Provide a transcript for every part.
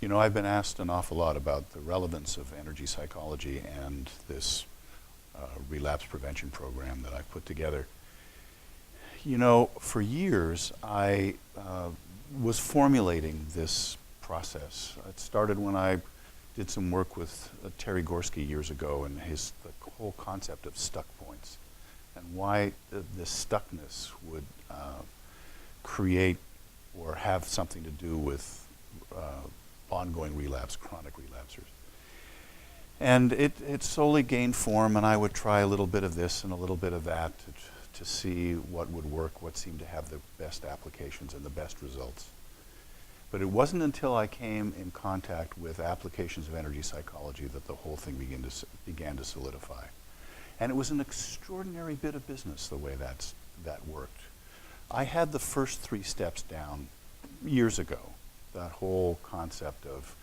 You know, I've been asked an awful lot about the relevance of energy psychology and this relapse prevention program that I've put together. You know, for years I was formulating this process. It started when I did some work with Terry Gorski years ago and the whole concept of stuck points and why this stuckness would create or have something to do with ongoing relapse, chronic relapsers. And it slowly gained form, and I would try a little bit of this and a little bit of that to see what would work, what seemed to have the best applications and the best results. But it wasn't until I came in contact with applications of energy psychology that the whole thing began to solidify. And it was an extraordinary bit of business the way that worked. I had the first 3 steps down years ago, that whole concept of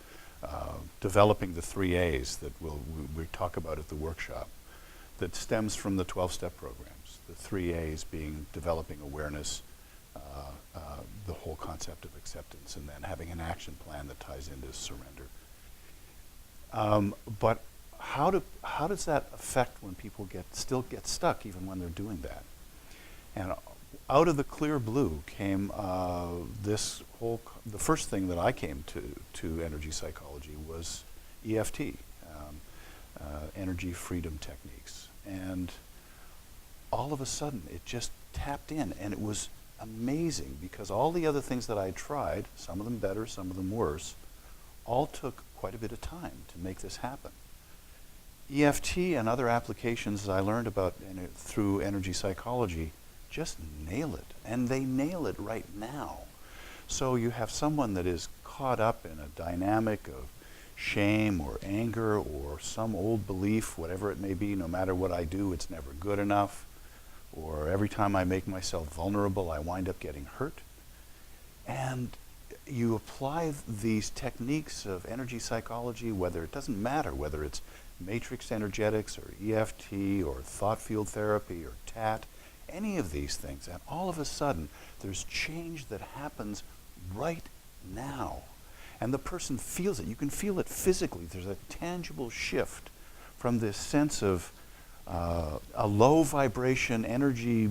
developing the 3 A's that we talk about at the workshop that stems from the 12-step programs. The 3 A's being developing awareness, the whole concept of acceptance, and then having an action plan that ties into surrender. But how does that affect when people still get stuck even when they're doing that? And out of the clear blue came the first thing that I came to energy psychology was EFT, energy freedom techniques. And all of a sudden it just tapped in, and it was amazing because all the other things that I tried, some of them better, some of them worse, all took quite a bit of time to make this happen. EFT and other applications I learned about through energy psychology just nail it, and they nail it right now. So you have someone that is caught up in a dynamic of shame or anger or some old belief, whatever it may be, no matter what I do, it's never good enough, or every time I make myself vulnerable, I wind up getting hurt. And you apply these techniques of energy psychology, it doesn't matter whether it's matrix energetics or EFT or thought field therapy or TAT, any of these things, and all of a sudden there's change that happens right now. And the person feels it. You can feel it physically. There's a tangible shift from this sense of a low vibration energy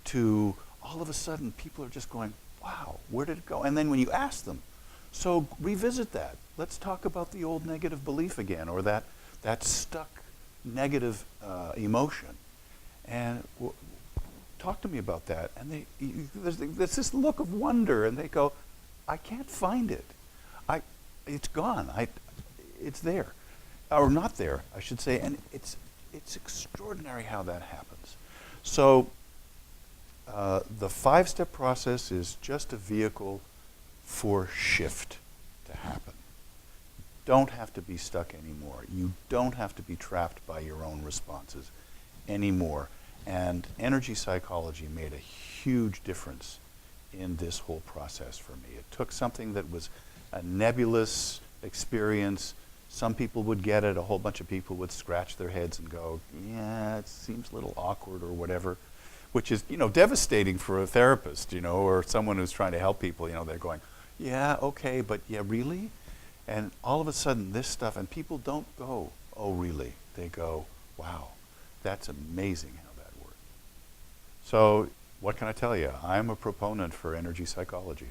to all of a sudden people are just going, wow, where did it go? And then when you ask them, so revisit that. Let's talk about the old negative belief again, or that stuck negative emotion. And talk to me about that. And there's this look of wonder, and they go, I can't find it. It's gone. It's there, or not there, I should say. And it's extraordinary how that happens. So the 5-step process is just a vehicle for shift to happen. Don't have to be stuck anymore. You don't have to be trapped by your own responses anymore. And energy psychology made a huge difference in this whole process for me. It took something that was a nebulous experience. Some people would get it. A whole bunch of people would scratch their heads and go, yeah, it seems a little awkward or whatever, which is, devastating for a therapist, or someone who's trying to help people. They're going, yeah, okay, but yeah, really? And all of a sudden this stuff, and people don't go, oh, really? They go, wow, that's amazing how that worked. So what can I tell you? I'm a proponent for energy psychology.